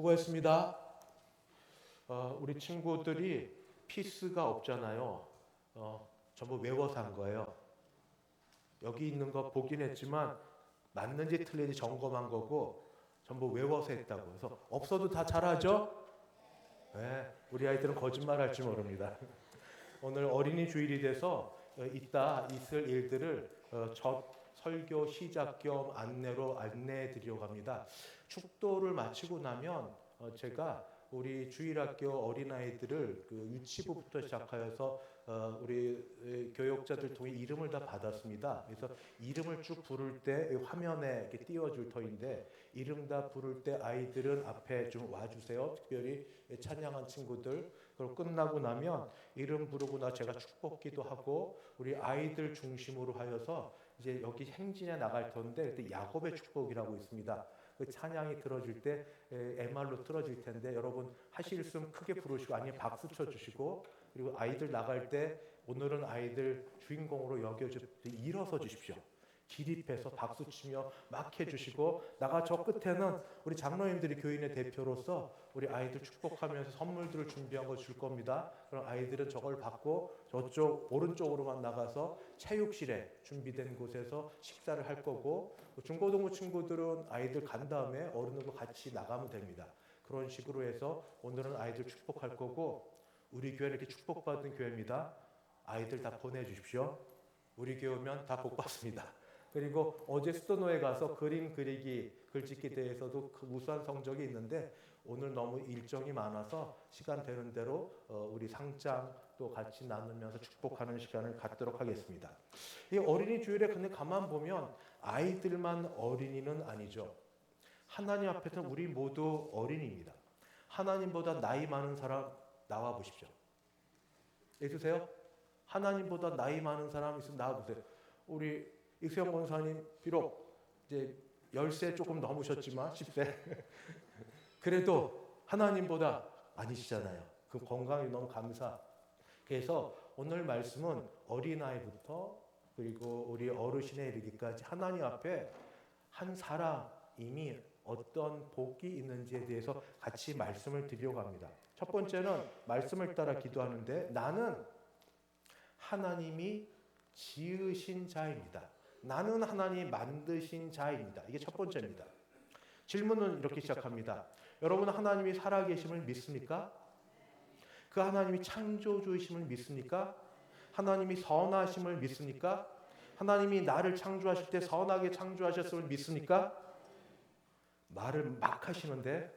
수고했습니다. 우리 친구들이 피스가 없잖아요. 전부 외워서 한 거예요. 여기 있는 거 보긴 했지만 맞는지 틀린지 점검한 거고 전부 외워서 했다고. 그래서 없어도 다 잘하죠? 네, 우리 아이들은 거짓말 할 줄 모릅니다. 오늘 어린이 주일이 돼서 이따 있을 일들을 첫 설교 시작 겸 안내로 안내해 드리려고 합니다. 축도를 마치고 나면 제가 우리 주일학교 어린아이들을 유치부부터 시작하여서 우리 교육자들 통해 이름을 다 받았습니다. 그래서 이름을 쭉 부를 때 화면에 이렇게 띄워줄 터인데 이름 다 부를 때 아이들은 앞에 좀 와주세요. 특별히 찬양한 친구들. 그리고 끝나고 나면 이름 부르고 나 제가 축복기도 하고 우리 아이들 중심으로 하여서 이제 여기 행진에 나갈 텐데 그때 야곱의 축복이라고 있습니다. 그 찬양이 틀어질 때 MR로 틀어질 텐데 여러분 하실 수 있으면 크게 부르시고 아니면 박수 쳐주시고 그리고 아이들 나갈 때 오늘은 아이들 주인공으로 여겨주시고 일어서 주십시오. 기립해서 박수 치며 막 해주시고 나가 저 끝에는 우리 장로님들이 교인의 대표로서 우리 아이들 축복하면서 선물들을 준비한 거 줄 겁니다. 그럼 아이들은 저걸 받고 저쪽 오른쪽으로만 나가서 체육실에 준비된 곳에서 식사를 할 거고 중고등부 친구들은 아이들 간 다음에 어른들과 같이 나가면 됩니다. 그런 식으로 해서 오늘은 아이들 축복할 거고 우리 교회는 이렇게 축복받은 교회입니다. 아이들 다 보내주십시오. 우리 교회 오면 다 복 받습니다. 그리고 어제 수도노에 가서 그림 그리기, 글짓기 대회에서도 우수한 성적이 있는데 오늘 너무 일정이 많아서 시간 되는 대로 우리 상장 또 같이 나누면서 축복하는 시간을 갖도록 하겠습니다. 이 어린이 주일에 근데 가만 보면 아이들만 어린이는 아니죠. 하나님 앞에서는 우리 모두 어린이입니다. 하나님보다 나이 많은 사람 나와 보십시오. 있으세요? 하나님보다 나이 많은 사람 있으면 나와 보세요. 우리 이수영 권사님 비록 이제 10세 조금 넘으셨지만 10세 그래도 하나님보다 아니시잖아요. 그 건강이 너무 감사. 그래서 오늘 말씀은 어린아이부터 그리고 우리 어르신에 이르기까지 하나님 앞에 한 사람이 어떤 복이 있는지에 대해서 같이 말씀을 드리려고 합니다. 첫 번째는 말씀을 따라 기도하는데 나는 하나님이 지으신 자입니다. 나는 하나님이 만드신 자입니다. 이게 첫 번째입니다. 질문은 이렇게 시작합니다. 여러분 하나님이 살아계심을 믿습니까? 그 하나님이 창조주이심을 믿습니까? 하나님이 선하심을 믿습니까? 하나님이 나를 창조하실 때 선하게 창조하셨음을 믿습니까? 말을 막 하시는데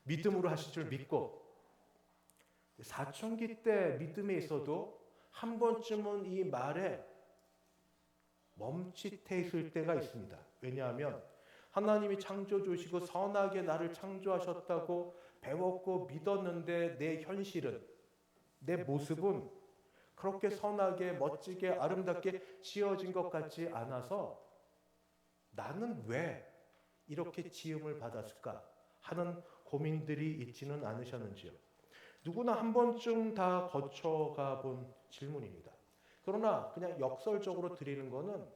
믿음으로 하실 줄 믿고 사춘기 때 믿음에 있어도 한 번쯤은 이 말에 멈칫해 있을 때가 있습니다. 왜냐하면 하나님이 창조주시고 선하게 나를 창조하셨다고 배웠고 믿었는데 내 현실은 내 모습은 그렇게 선하게 멋지게 아름답게 지어진 것 같지 않아서 나는 왜 이렇게 지음을 받았을까 하는 고민들이 있지는 않으셨는지요. 누구나 한 번쯤 다 거쳐가 본 질문입니다. 그러나 그냥 역설적으로 드리는 거는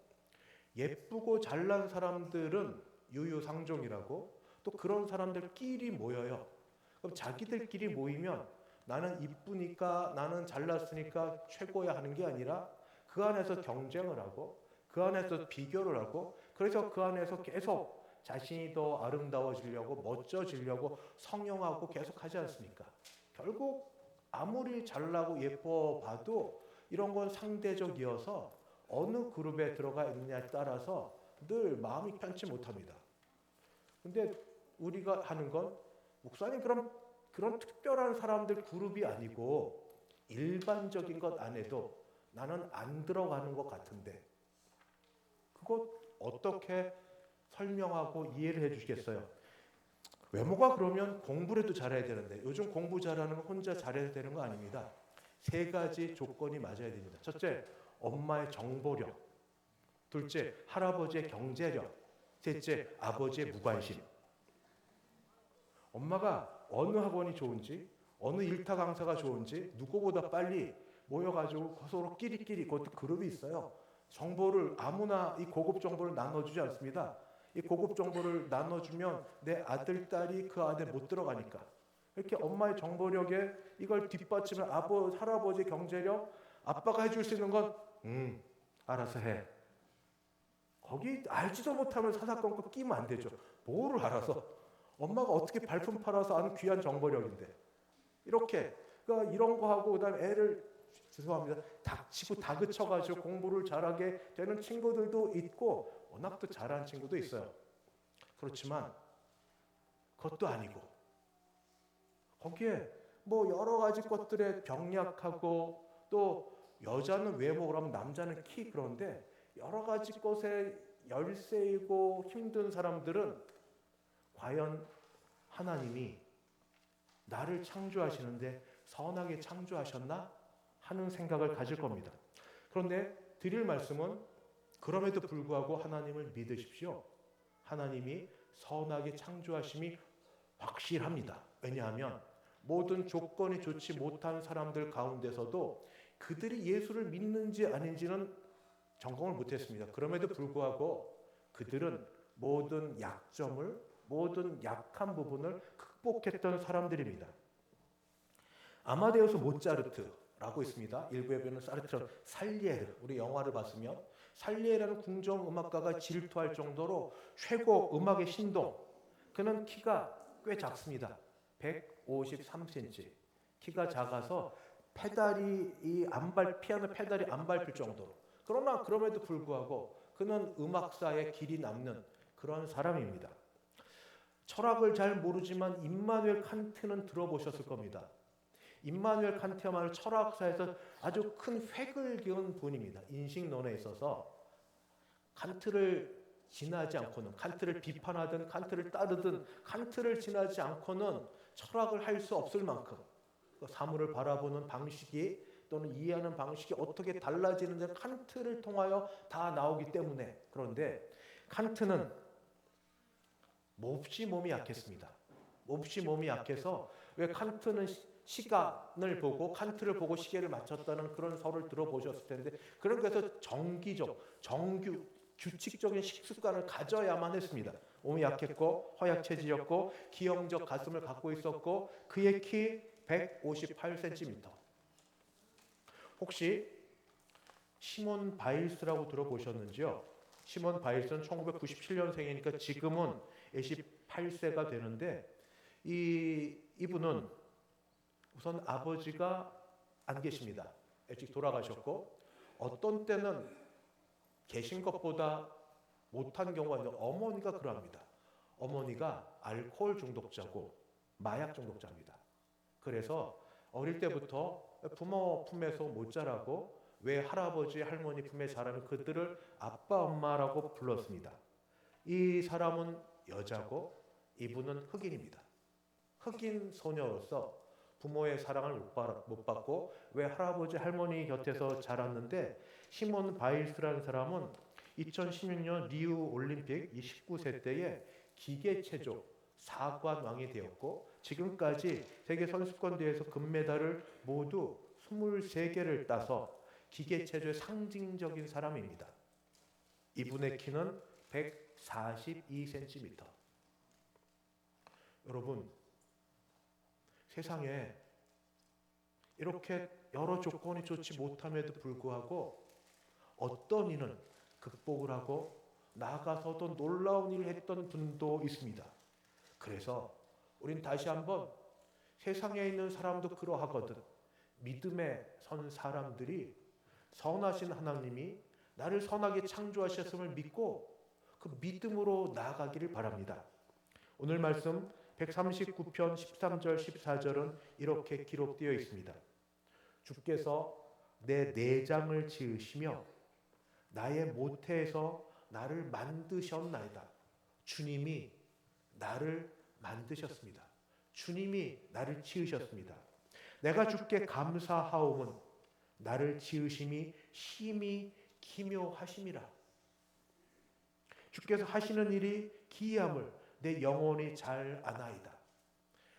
예쁘고 잘난 사람들은 유유상종이라고 또 그런 사람들끼리 모여요. 그럼 자기들끼리 모이면 나는 이쁘니까 나는 잘났으니까 최고야 하는 게 아니라 그 안에서 경쟁을 하고 그 안에서 비교를 하고 그래서 그 안에서 계속 자신이 더 아름다워지려고 멋져지려고 성형하고 계속 하지 않습니까? 결국 아무리 잘나고 예뻐 봐도 이런 건 상대적이어서 어느 그룹에 들어가 있느냐에 따라서 늘 마음이 편치 못합니다. 근데 우리가 하는 건 목사님 그런 특별한 사람들 그룹이 아니고 일반적인 것 안에도 나는 안 들어가는 것 같은데 그거 어떻게 설명하고 이해를 해주시겠어요? 외모가 그러면 공부를 해도 잘해야 되는데 요즘 공부 잘하는 건 혼자 잘해야 되는 거 아닙니다. 3가지 조건이 맞아야 됩니다. 첫째, 엄마의 정보력. 둘째, 할아버지의 경제력. 셋째, 아버지의 무관심. 엄마가 어느 학원이 좋은지, 어느 일타 강사가 좋은지 누구보다 빨리 모여가지고 서로 끼리끼리 그것도 그룹이 있어요. 정보를 아무나 이 고급 정보를 나눠주지 않습니다. 이 고급 정보를 나눠주면 내 아들, 딸이 그 안에 못 들어가니까. 이렇게 엄마의 정보력에 이걸 뒷받침을 할아버지 경제력, 아빠가 해줄 수 있는 건 알아서 해. 거기 알지도 못하면 사사건건 끼면 안 되죠. 뭐를 알아서? 엄마가 어떻게 발품 팔아서 아는 귀한 정보력인데. 이렇게 그러니까 이런 거 하고 그다음에 애를 죄송합니다. 닥치고 다그쳐가지고 공부를 잘하게 되는 친구들도 있고 워낙 또 잘하는 친구도 있어요. 그렇지만 그것도 아니고 거기에 뭐 여러 가지 것들에 병약하고 또 여자는 외모 그러면 남자는 키 그런데 여러 가지 것에 열세이고 힘든 사람들은 과연 하나님이 나를 창조하시는데 선하게 창조하셨나 하는 생각을 가질 겁니다. 그런데 드릴 말씀은 그럼에도 불구하고 하나님을 믿으십시오. 하나님이 선하게 창조하심이 확실합니다. 왜냐하면 모든 조건이 좋지 못한 사람들 가운데서도 그들이 예수를 믿는지 아닌지는 점검을 못했습니다. 그럼에도 불구하고 그들은 모든 약점을, 모든 약한 부분을 극복했던 사람들입니다. 아마데우스 모차르트라고 있습니다. 일부에 보면 사르트르, 살리에르, 우리 영화를 봤으면 살리에르라는 궁정음악가가 질투할 정도로 최고 음악의 신동. 그는 키가 꽤 작습니다. 153cm. 키가 작아서 페달이 피아노 페달이 안 밟힐 정도로. 그러나 그럼에도 불구하고 그는 음악사에 길이 남는 그런 사람입니다. 철학을 잘 모르지만 임마누엘 칸트는 들어보셨을 겁니다. 임마누엘 칸트야말로 철학사에서 아주 큰 획을 그은 분입니다. 인식론에 있어서 칸트를 지나지 않고는, 칸트를 비판하든 칸트를 따르든 칸트를 지나지 않고는 철학을 할 수 없을 만큼 사물을 바라보는 방식이 또는 이해하는 방식이 어떻게 달라지는지 칸트를 통하여 다 나오기 때문에. 그런데 칸트는 몹시 몸이 약했습니다. 몹시 몸이 약해서 왜 칸트는 시간을 보고 칸트를 보고 시계를 맞췄다는 그런 설을 들어보셨을 텐데 그래서 규칙적인 식습관을 가져야만 했습니다. 몸이 약했고 허약체질이었고 기형적 가슴을 갖고 있었고 그의 키 158cm. 혹시 시몬 바일스라고 들어보셨는지요? 시몬 바일스는 1997년생이니까 지금은 28세가 되는데 이분은 우선 아버지가 안 계십니다. 일찍 돌아가셨고 어떤 때는 계신 것보다 못한 경우가 있는데 어머니가 그러합니다. 어머니가 알코올 중독자고 마약 중독자입니다. 그래서 어릴 때부터 부모 품에서 못 자라고 왜 할아버지 할머니 품에 자라면 그들을 아빠 엄마라고 불렀습니다. 이 사람은 여자고 이분은 흑인입니다. 흑인 소녀로서 부모의 사랑을 못 받고 왜 할아버지 할머니 곁에서 자랐는데 시몬 바일스라는 사람은 2016년 리우 올림픽 19세 때에 기계체조 4관왕이 되었고 지금까지 세계 선수권 대회에서 금메달을 모두 23개를 따서 기계체조의 상징적인 사람입니다. 이분의 키는 142cm. 여러분, 세상에 이렇게 여러 조건이 좋지 못함에도 불구하고 어떤 이는 극복을 하고 나아가서도 놀라운 일을 했던 분도 있습니다. 그래서 우린 다시 한번 세상에 있는 사람도 그러하거든. 믿음에 선 사람들이 선하신 하나님이 나를 선하게 창조하셨음을 믿고 그 믿음으로 나아가기를 바랍니다. 오늘 말씀 139편 13절 14절은 이렇게 기록되어 있습니다. 주께서 내 내장을 지으시며 나의 모태에서 나를 만드셨나이다. 주님이 나를 만드셨습니다. 주님이 나를 지으셨습니다. 내가 주께 감사하오면 나를 지으심이 심히 기묘하심이라. 주께서 하시는 일이 기이함을 내 영혼이 잘 아나이다.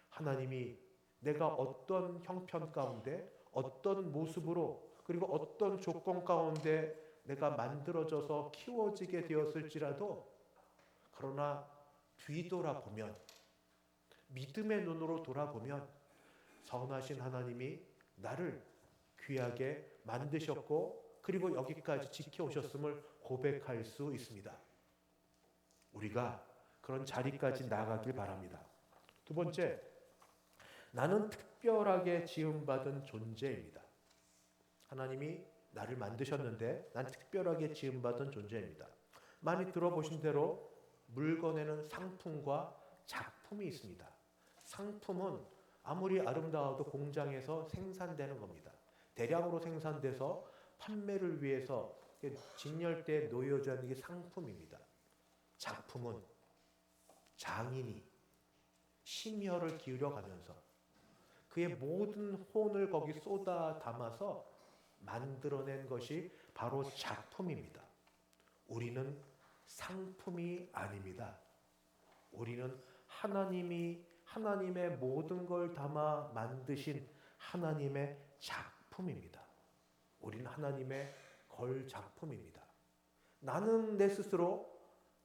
하나님이 내가 어떤 형편 가운데 어떤 모습으로 그리고 어떤 조건 가운데 내가 만들어져서 키워지게 되었을지라도 그러나 뒤돌아보면, 믿음의 눈으로 돌아보면 선하신 하나님이 나를 귀하게 만드셨고 그리고 여기까지 지켜오셨음을 고백할 수 있습니다. 우리가 그런 자리까지 나가길 바랍니다. 두 번째, 나는 특별하게 지음받은 존재입니다. 하나님이 나를 만드셨는데 난 특별하게 지음받은 존재입니다. 많이 들어보신 대로 물건에는 상품과 작품이 있습니다. 상품은 아무리 아름다워도 공장에서 생산되는 겁니다. 대량으로 생산돼서 판매를 위해서 진열대에 놓여져 있는 게 상품입니다. 작품은 장인이 심혈을 기울여 가면서 그의 모든 혼을 거기 쏟아 담아서 만들어낸 것이 바로 작품입니다. 우리는 상품이 아닙니다. 우리는 하나님의 모든 걸 담아 만드신 하나님의 작품입니다. 우리는 하나님의 걸 작품입니다. 나는 내 스스로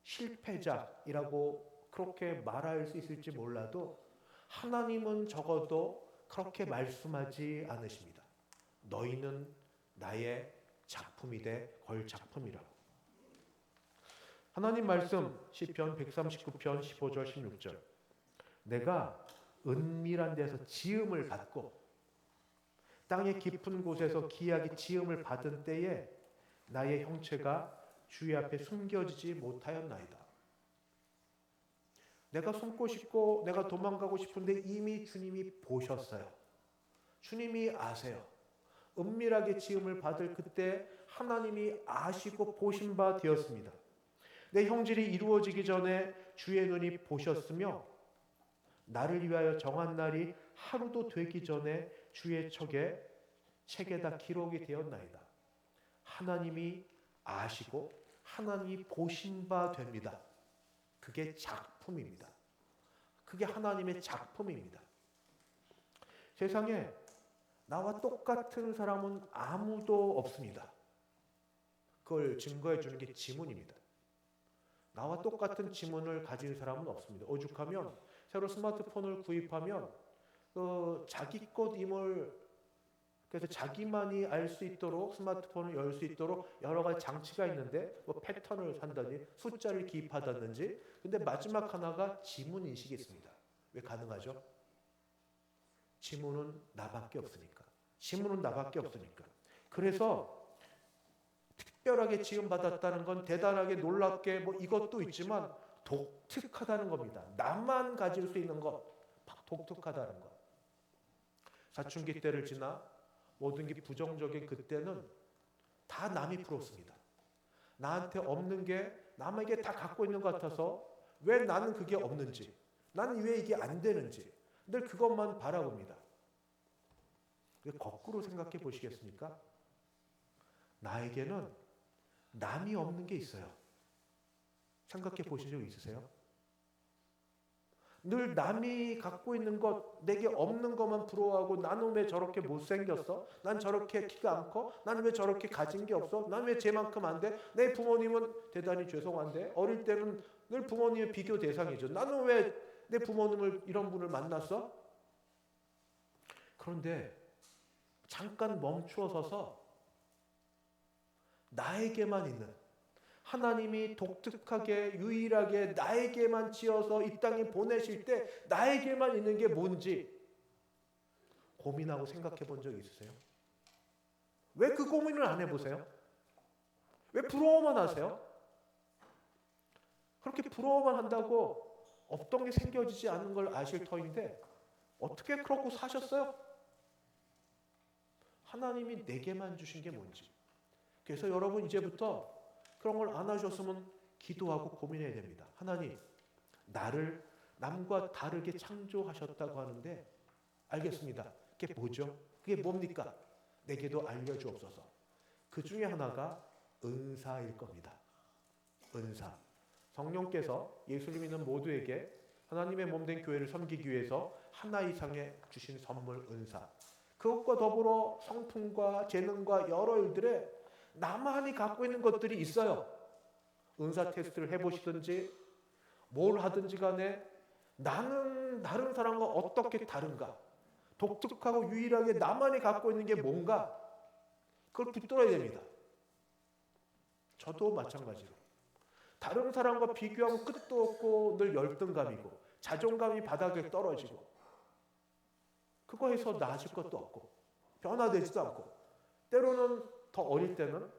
실패자이라고 그렇게 말할 수 있을지 몰라도 하나님은 적어도 그렇게 말씀하지 않으십니다. 너희는 나의 작품이 돼 걸 작품이라고. 하나님 말씀 시편 139편 15절 16절. 내가 은밀한 데서 지음을 받고 땅의 깊은 곳에서 기이하게 지음을 받은 때에 나의 형체가 주의 앞에 숨겨지지 못하였나이다. 내가 숨고 싶고 내가 도망가고 싶은데 이미 주님이 보셨어요. 주님이 아세요. 은밀하게 지음을 받을 그때 하나님이 아시고 보신 바 되었습니다. 내 형질이 이루어지기 전에 주의 눈이 보셨으며 나를 위하여 정한 날이 하루도 되기 전에 주의 책에다 기록이 되었나이다. 하나님이 아시고 하나님이 보신 바 됩니다. 그게 작품입니다. 그게 하나님의 작품입니다. 세상에 나와 똑같은 사람은 아무도 없습니다. 그걸 증거해 주는 게 지문입니다. 나와 똑같은 지문을 가진 사람은 없습니다. 오죽하면 새로 스마트폰을 구입하면 자기 것임을, 그래서 자기만이 알 수 있도록 스마트폰을 열 수 있도록 여러 가지 장치가 있는데 뭐 패턴을 산다든지 숫자를 기입하다든지, 근데 마지막 하나가 지문 인식이 있습니다. 왜 가능하죠? 지문은 나밖에 없으니까. 지문은 나밖에 없으니까. 그래서 특별하게 지음받았다는 건 대단하게 놀랍게 뭐 이것도 있지만 독특하다는 겁니다. 나만 가질 수 있는 것, 독특하다는 것. 사춘기 때를 지나 모든 게 부정적인 그때는 다 남이 풀었습니다. 나한테 없는 게 남에게 다 갖고 있는 것 같아서 왜 나는 그게 없는지, 나는 왜 이게 안 되는지 늘 그것만 바라봅니다. 거꾸로 생각해 보시겠습니까? 나에게는 남이 없는 게 있어요. 생각해 보신 적 있으세요? 늘 남이 갖고 있는 것, 내게 없는 것만 부러워하고 나는 왜 저렇게 못생겼어? 난 저렇게 키가 안 커? 나는 왜 저렇게 가진 게 없어? 난 왜 쟤만큼 안 돼? 내 부모님은 대단히 죄송한데 어릴 때는 늘 부모님의 비교 대상이죠. 나는 왜 내 부모님을 이런 분을 만났어? 그런데 잠깐 멈추어 서서 나에게만 있는, 하나님이 독특하게 유일하게 나에게만 지어서 이 땅에 보내실 때 나에게만 있는 게 뭔지 고민하고 생각해 본 적 있으세요? 왜 그 고민을 안 해보세요? 왜 부러워만 하세요? 그렇게 부러워만 한다고 없던 게 생겨지지 않는 걸 아실 터인데 어떻게 그러고 사셨어요? 하나님이 내게만 주신 게 뭔지. 그래서 여러분 이제부터 그런 걸 안아주셨으면 기도하고 고민해야 됩니다. 하나님, 나를 남과 다르게 창조하셨다고 하는데 알겠습니다. 그게 뭐죠? 그게 뭡니까? 내게도 알려주옵소서. 그 중에 하나가 은사일 겁니다. 은사. 성령께서 예수를 믿는 모두에게 하나님의 몸된 교회를 섬기기 위해서 하나 이상의 주신 선물 은사. 그것과 더불어 성품과 재능과 여러 일들에 나만이 갖고 있는 것들이 있어요. 은사 테스트를 해보시든지 뭘 하든지 간에 나는 다른 사람과 어떻게 다른가? 독특하고 유일하게 나만이 갖고 있는 게 뭔가? 그걸 붙들어야 됩니다. 저도 마찬가지로. 다른 사람과 비교하면 끝도 없고 늘 열등감이고 자존감이 바닥에 떨어지고 그거에서 나아질 것도 없고 변화되지도 않고 때로는 더 어릴 때는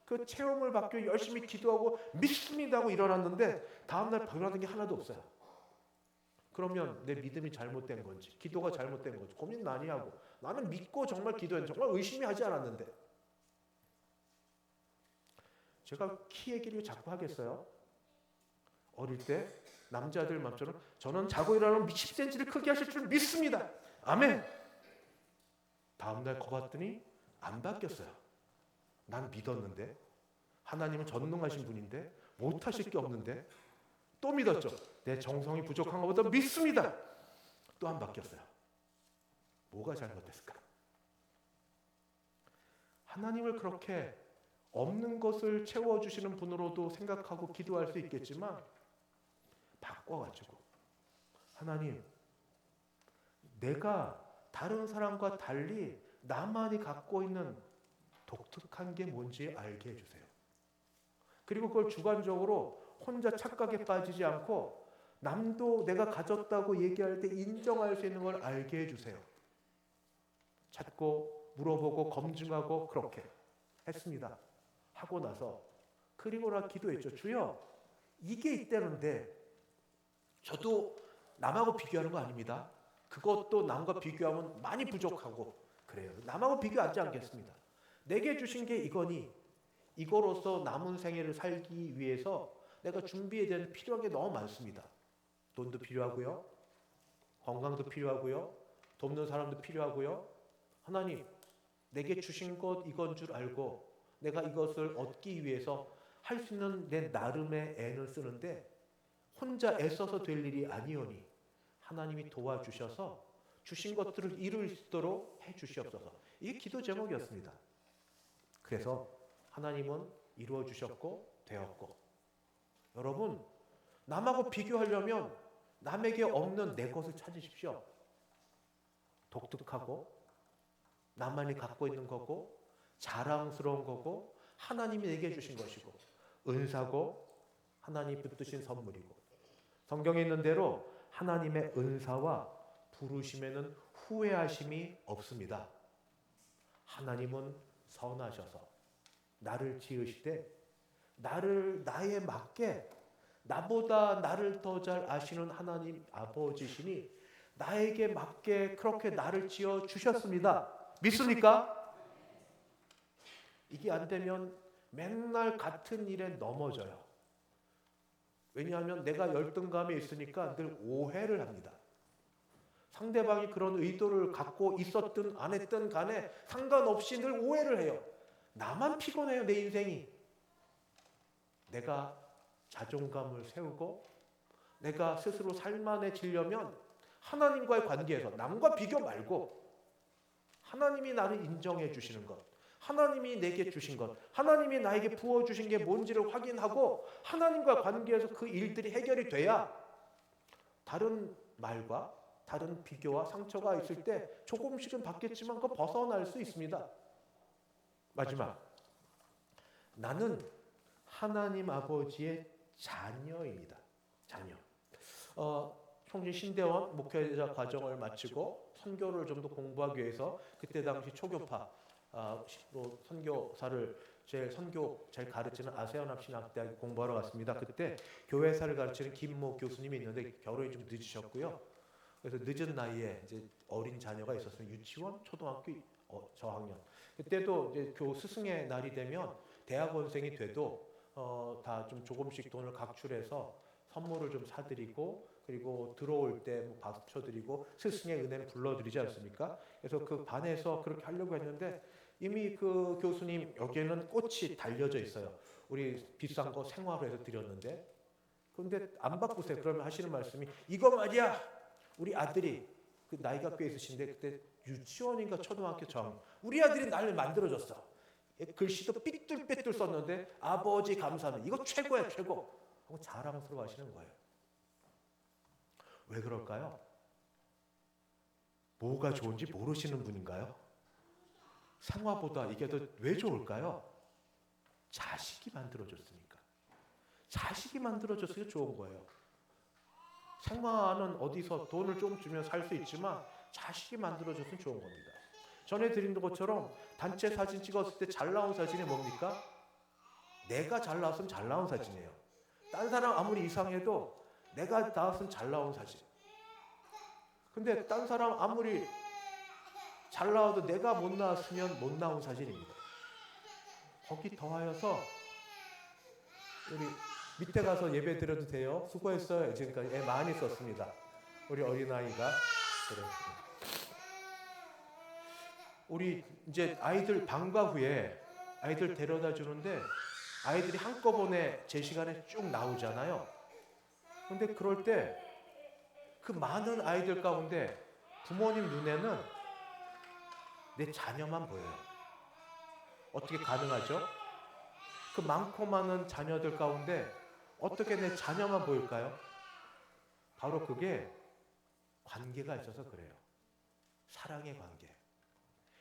그 체험을 받기 위해 열심히 기도하고 믿습니다 하고 일어났는데 다음날 변화된 게 하나도 없어요. 그러면 내 믿음이 잘못된 건지 기도가 잘못된 건지 고민 많이 하고 나는 믿고 정말 기도했는데 정말 의심이 하지 않았는데 제가 키 얘기를 자꾸 하겠어요? 어릴 때 남자들 맘처럼 저는 자고 일어나면 10cm를 크게 하실 줄 믿습니다. 아멘. 다음날 거봤더니 안 바뀌었어요. 난 믿었는데 하나님은 전능하신 분인데 못하실 게 없는데 또 믿었죠. 내 정성이 부족한 것보다 믿습니다. 또 안 바뀌었어요. 뭐가 잘못됐을까? 하나님을 그렇게 없는 것을 채워주시는 분으로도 생각하고 기도할 수 있겠지만 바꿔가지고 하나님 내가 다른 사람과 달리 나만이 갖고 있는 독특한 게 뭔지 알게 해주세요. 그리고 그걸 주관적으로 혼자 착각에 빠지지 않고 남도 내가 가졌다고 얘기할 때 인정할 수 있는 걸 알게 해주세요. 찾고 물어보고 검증하고 그렇게 했습니다. 하고 나서 그리고나 기도했죠. 주여 이게 있다는데 저도 남하고 비교하는 거 아닙니다. 그것도 남과 비교하면 많이 부족하고 그래요. 남하고 비교하지 않겠습니다. 내게 주신 게 이거니 이거로서 남은 생애를 살기 위해서 내가 준비해야 되는 필요한 게 너무 많습니다. 돈도 필요하고요. 건강도 필요하고요. 돕는 사람도 필요하고요. 하나님 내게 주신 것 이건 줄 알고 내가 이것을 얻기 위해서 할 수 있는 내 나름의 애를 쓰는데 혼자 애써서 될 일이 아니오니 하나님이 도와주셔서 주신 것들을 이룰 수 있도록 해주시옵소서. 이게 기도 제목이었습니다. 그래서 하나님은 이루어 주셨고 되었고 여러분 남하고 비교하려면 남에게 없는 내 것을 찾으십시오. 독특하고 나만이 갖고 있는 거고 자랑스러운 거고 하나님이 내게 주신 것이고 은사고 하나님이 붙드신 선물이고 성경에 있는 대로 하나님의 은사와 부르심에는 후회하심이 없습니다. 하나님은 선하셔서 나를 지으시되 나를 나에 맞게 나보다 나를 더 잘 아시는 하나님 아버지시니 나에게 맞게 그렇게 나를 지어 주셨습니다. 믿습니까? 이게 안 되면 맨날 같은 일에 넘어져요. 왜냐하면 내가 열등감에 있으니까 늘 오해를 합니다. 상대방이 그런 의도를 갖고 있었든 안 했든 간에 상관없이 늘 오해를 해요. 나만 피곤해요, 내 인생이. 내가 자존감을 세우고 내가 스스로 살만해지려면 하나님과의 관계에서 남과 비교 말고 하나님이 나를 인정해 주시는 것, 하나님이 내게 주신 것, 하나님이 나에게 부어주신 게 뭔지를 확인하고 하나님과 관계에서 그 일들이 해결이 돼야 다른 말과 다른 비교와 상처가 있을 때 조금씩은 받겠지만 그거 벗어날 수 있습니다. 마지막, 나는 하나님 아버지의 자녀입니다. 자녀. 총진 신대원 목회자 과정을 마치고 선교를 좀 더 공부하기 위해서 그때 당시 초교파 선교사를 선교 잘 가르치는 아세아연합 신학대학에 공부하러 갔습니다. 그때 교회사를 가르치는 김모 교수님이 있는데 결혼이 좀 늦으셨고요. 그래서 늦은 나이에 이제 어린 자녀가 있었어요. 유치원, 초등학교 저학년. 그때도 이제 스승의 날이 되면 대학원생이 돼도 다 좀 조금씩 돈을 각출해서 선물을 좀 사드리고 그리고 들어올 때 뭐 박수 쳐드리고 스승의 은혜를 불러드리지 않습니까? 그래서 그 반에서 그렇게 하려고 했는데 이미 그 교수님 여기에는 꽃이 달려져 있어요. 우리 비싼 거 생화로 해서 드렸는데 그런데 안 바꾸세요. 그러면 하시는 말씀이 이거 말이야. 우리 아들이 그 나이가 꽤 있으신데 그때 유치원인가 초등학교 저학년 우리 아들이 나를 만들어줬어. 글씨도 삐뚤빼뚤 썼는데 아버지 감사합니다. 이거 최고야 최고. 하고 자랑스러워 하시는 거예요. 왜 그럴까요? 뭐가 좋은지 모르시는 분인가요? 생화보다 이게 더 왜 좋을까요? 자식이 만들어줬으니까. 자식이 만들어줬으니까 좋은 거예요. 생화는 어디서 돈을 좀 주면 살 수 있지만 자식이 만들어줬으면 좋은 겁니다. 전에 드린 것처럼 단체 사진 찍었을 때 잘 나온 사진이 뭡니까? 내가 잘 나왔으면 잘 나온 사진이에요. 딴 사람 아무리 이상해도 내가 나왔으면 잘 나온 사진. 근데 딴 사람 아무리 잘 나와도 내가 못 나왔으면 못 나온 사진입니다. 거기 더하여서 우리 밑에 가서 예배 드려도 돼요? 수고했어요. 지금까지 많이 썼습니다. 우리 어린아이가. 그래. 우리 이제 아이들 방과 후에 아이들 데려다 주는데 아이들이 한꺼번에 제 시간에 쭉 나오잖아요. 근데 그럴 때 그 많은 아이들 가운데 부모님 눈에는 내 자녀만 보여요. 어떻게 가능하죠? 그 많고 많은 자녀들 가운데 어떻게 내 자녀만 보일까요? 바로 그게 관계가 있어서 그래요. 사랑의 관계.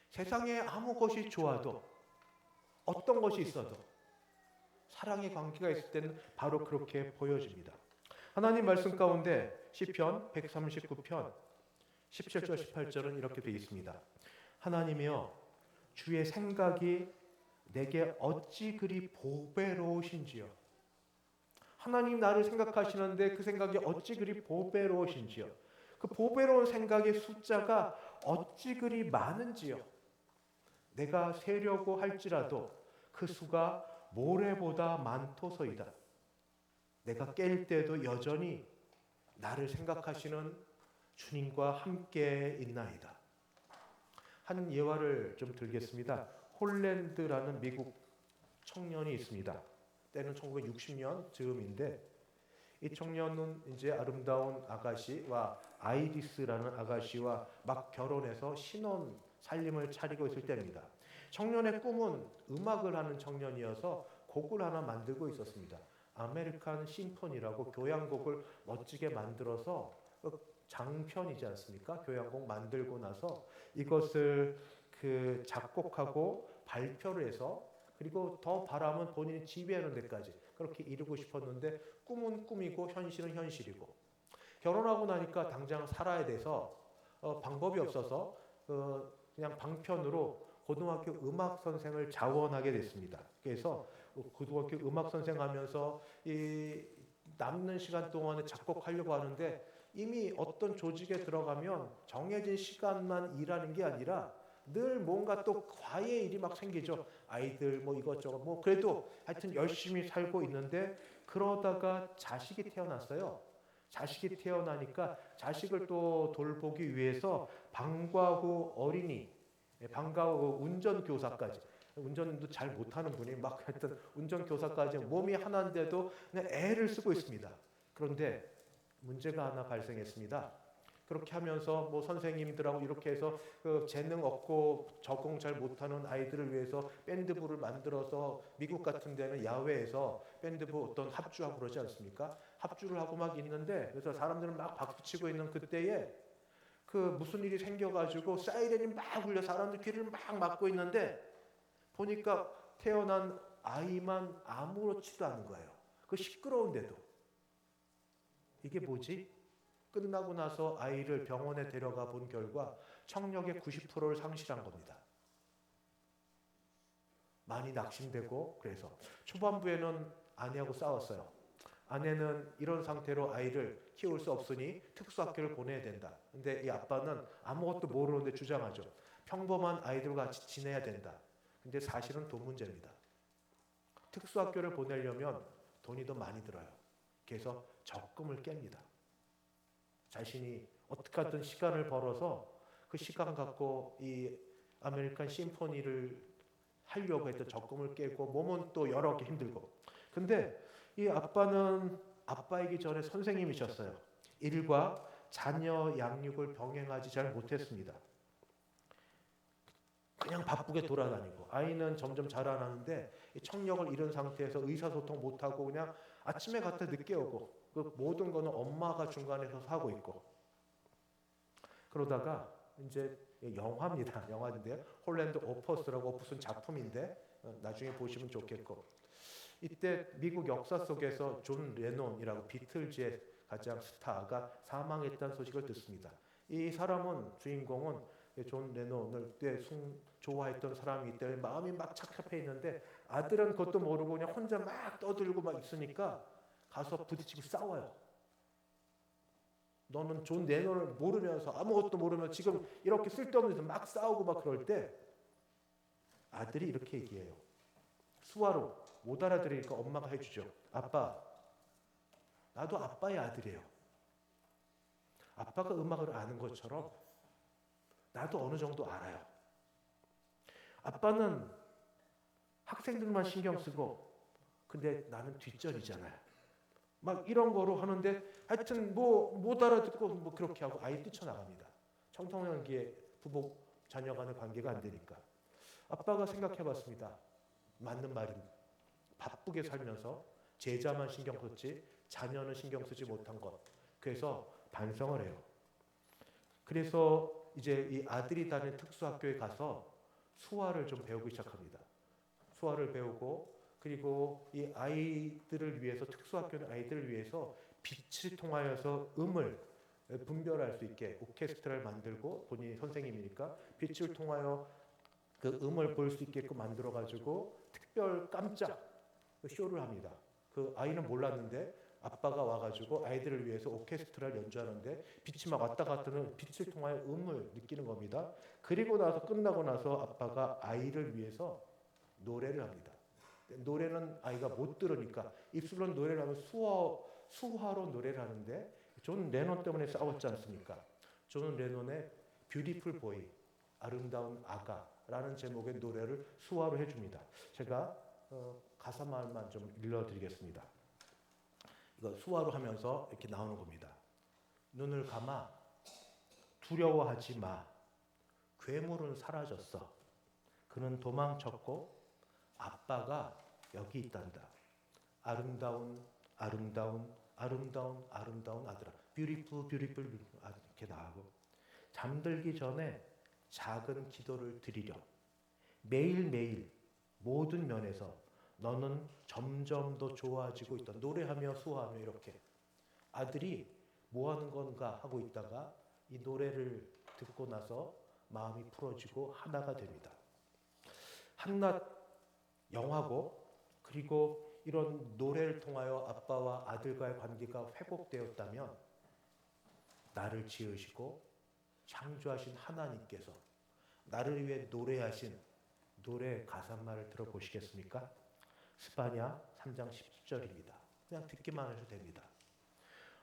세상에 아무 것이 좋아도 어떤 것이 있어도 사랑의 관계가 있을 때는 바로 그렇게 보여집니다. 하나님 말씀 가운데 시편 139편 17절 18절은 이렇게 되어 있습니다. 하나님이여 주의 생각이 내게 어찌 그리 보배로우신지요. 하나님 나를 생각하시는데 그 생각이 어찌 그리 보배로우신지요. 그 보배로운 생각의 숫자가 어찌 그리 많은지요. 내가 세려고 할지라도 그 수가 모래보다 많도소이다. 내가 깰 때도 여전히 나를 생각하시는 주님과 함께 있나이다. 한 예화를 좀 들겠습니다. 홀랜드라는 미국 청년이 있습니다. 때는 1960년 즈음인데 이 청년은 이제 아름다운 아가씨와 아이리스라는 아가씨와 막 결혼해서 신혼 살림을 차리고 있을 때입니다. 청년의 꿈은 음악을 하는 청년이어서 곡을 하나 만들고 있었습니다. 아메리칸 심포니라고 교향곡을 멋지게 만들어서 장편이지 않습니까? 교향곡 만들고 나서 이것을 그 작곡하고 발표를 해서 그리고 더 바라면 본인이 지휘하는 데까지 그렇게 이루고 싶었는데 꿈은 꿈이고 현실은 현실이고 결혼하고 나니까 당장 살아야 돼서 방법이 없어서 그냥 방편으로 고등학교 음악 선생을 자원하게 됐습니다. 그래서 고등학교 음악 선생 하면서 이 남는 시간 동안에 작곡하려고 하는데 이미 어떤 조직에 들어가면 정해진 시간만 일하는 게 아니라 늘 뭔가 또 과외 일이 막 생기죠. 아이들 뭐 이것저것 뭐 그래도 하여튼 열심히 살고 있는데 그러다가 자식이 태어났어요. 자식이 태어나니까 자식을 또 돌보기 위해서 방과 후 어린이, 방과 후 운전교사까지 운전도 잘 못하는 분이 막 하여튼 운전교사까지 몸이 하나인데도 그냥 애를 쓰고 있습니다. 그런데 문제가 하나 발생했습니다. 그렇게 하면서 뭐 선생님들하고 이렇게 해서 그 재능 없고 적응 잘 못하는 아이들을 위해서 밴드부를 만들어서 미국 같은 데는 야외에서 밴드부 어떤 합주하고 그러지 않습니까? 합주를 하고 막 있는데 그래서 사람들은 막 박수치고 있는 그때에 그 무슨 일이 생겨가지고 사이렌이 막 울려 사람들 귀를 막 막고 있는데 보니까 태어난 아이만 아무렇지도 않은 거예요. 그 시끄러운데도 이게 뭐지? 끝나고 나서 아이를 병원에 데려가 본 결과 청력의 90%를 상실한 겁니다. 많이 낙심되고 그래서 초반부에는 아내하고 싸웠어요. 아내는 이런 상태로 아이를 키울 수 없으니 특수학교를 보내야 된다. 근데 이 아빠는 아무것도 모르는데 주장하죠. 평범한 아이들과 같이 지내야 된다. 근데 사실은 돈 문제입니다. 특수학교를 보내려면 돈이 더 많이 들어요. 그래서 적금을 깹니다. 자신이 어떻게 하든 시간을 벌어서 그 시간 갖고 이 아메리칸 심포니를 하려고 했던 적금을 깨고 몸은 또 여러 개 힘들고 근데 이 아빠는 아빠이기 전에 선생님이셨어요. 일과 자녀 양육을 병행하지 잘 못했습니다. 그냥 바쁘게 돌아다니고 아이는 점점 자라나는데 청력을 잃은 상태에서 의사소통 못하고 그냥 아침에 갔다 늦게 오고 그 모든 거는 엄마가 중간에서 하고 있고. 그러다가 이제 영화입니다. 영화인데 홀랜드 오퍼스라고 무슨 작품인데 나중에 보시면 좋겠고. 이때 미국 역사 속에서 존 레논이라고 비틀즈의 가장 스타가 사망했다는 소식을 듣습니다. 이 사람은 주인공은 존 레논을 꽤 좋아했던 사람이기 때문에 마음이 막 착잡해 있는데 아들은 그것도 모르고 그냥 혼자 막 떠들고 막 있으니까 가서 부딪히고 싸워요. 너는 존 레논을 모르면서 아무것도 모르면 지금 이렇게 쓸데없는 데서 막 싸우고 막 그럴 때 아들이 이렇게 얘기해요. 수화로 못 알아들으니까 엄마가 해주죠. 아빠, 나도 아빠의 아들이에요. 아빠가 음악을 아는 것처럼 나도 어느 정도 알아요. 아빠는 학생들만 신경 쓰고 근데 나는 뒷전이잖아요. 막 이런 거로 하는데 하여튼 뭐 못 알아듣고 뭐 그렇게 하고 아이 뛰쳐나갑니다. 청소년기에 부부 자녀 간의 관계가 안 되니까. 아빠가 생각해봤습니다. 맞는 말입니다. 바쁘게 살면서 제자만 신경 썼지 자녀는 신경 쓰지 못한 것. 그래서 반성을 해요. 그래서 이제 이 아들이 다니는 특수학교에 가서 수화를 좀 배우기 시작합니다. 수화를 배우고 그리고 이 아이들을 위해서 특수학교는 아이들을 위해서 빛을 통하여서 음을 분별할 수 있게 오케스트라를 만들고 본인이 선생님이니까 빛을 통하여 그 음을 볼 수 있게끔 만들어 가지고 특별 깜짝 쇼를 합니다. 그 아이는 몰랐는데 아빠가 와가지고 아이들을 위해서 오케스트라를 연주하는데 빛이 막 왔다 갔다 하는 빛을 통하여 음을 느끼는 겁니다. 그리고 나서 끝나고 나서 아빠가 아이를 위해서 노래를 합니다. 노래는 아이가 못 들으니까 입술로 노래를 하면 수화로 노래를 하는데 존 레논 때문에 싸웠지 않습니까? 존 레논의 뷰티풀 보이, 아름다운 아가라는 제목의 노래를 수화로 해줍니다. 제가 가사말만 좀 읽어드리겠습니다. 이거 수화로 하면서 이렇게 나오는 겁니다. 눈을 감아 두려워하지 마. 괴물은 사라졌어. 그는 도망쳤고 아빠가 여기 있단다. 아름다운 아름다운 아름다운 아름다운 아들아. 뷰티풀 뷰티풀 이렇게 나오고 잠들기 전에 작은 기도를 드리렴. 매일매일 모든 면에서 너는 점점 더 좋아지고 있다. 노래하며 수화하며 이렇게 아들이 뭐 하는 건가 하고 있다가 이 노래를 듣고 나서 마음이 풀어지고 하나가 됩니다. 한낱 영화고 그리고 이런 노래를 통하여 아빠와 아들과의 관계가 회복되었다면 나를 지으시고 창조하신 하나님께서 나를 위해 노래하신 노래 가사말을 들어보시겠습니까? 스바냐 3장 10절입니다. 그냥 듣기만 해도 됩니다.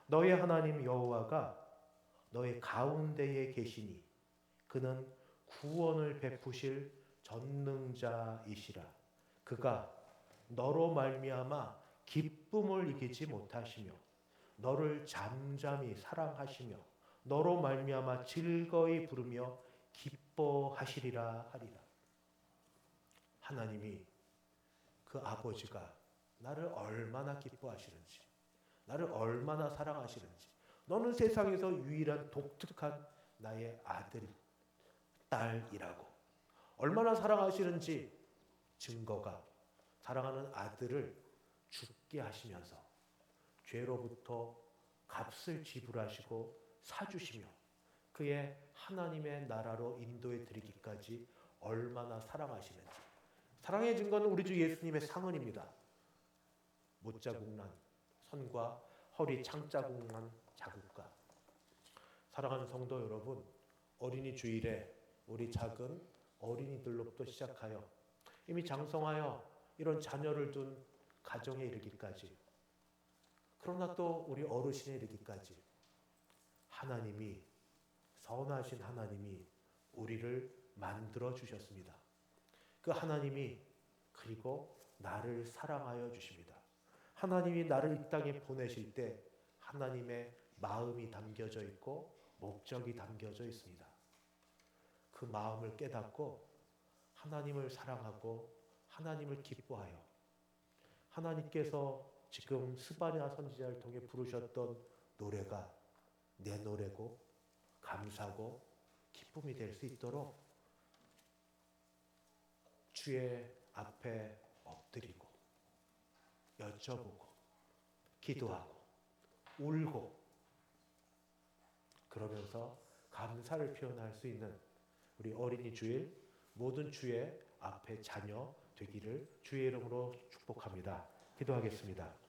너의 하나님 여호와가 너의 가운데에 계시니 그는 구원을 베푸실 전능자이시라. 그가 너로 말미암아 기쁨을 이기지 못하시며 너를 잠잠히 사랑하시며 너로 말미암아 즐거이 부르며 기뻐하시리라 하리라. 하나님이 그 아버지가 나를 얼마나 기뻐하시는지, 나를 얼마나 사랑하시는지, 너는 세상에서 유일한 독특한 나의 아들, 딸이라고 얼마나 사랑하시는지 증거가 사랑하는 아들을 죽게 하시면서 죄로부터 값을 지불하시고 사주시며 그의 하나님의 나라로 인도해 드리기까지 얼마나 사랑하시는지. 사랑의 증거는 우리 주 예수님의 상흔입니다. 못자국난 선과 허리 창자국난 자국과. 사랑하는 성도 여러분, 어린이 주일에 우리 작은 어린이들로부터 시작하여 이미 장성하여 이런 자녀를 둔 가정에 이르기까지, 그러나 또 우리 어르신에 이르기까지 하나님이, 선하신 하나님이 우리를 만들어 주셨습니다. 그 하나님이 그리고 나를 사랑하여 주십니다. 하나님이 나를 이 땅에 보내실 때 하나님의 마음이 담겨져 있고 목적이 담겨져 있습니다. 그 마음을 깨닫고 하나님을 사랑하고 하나님을 기뻐하여 하나님께서 지금 스바냐 선지자를 통해 부르셨던 노래가 내 노래고 감사고 기쁨이 될 수 있도록 주의 앞에 엎드리고 여쭤보고 기도하고 울고 그러면서 감사를 표현할 수 있는 우리 어린이 주일 모든 주의 앞에 자녀 되기를 주의 이름으로 축복합니다. 기도하겠습니다.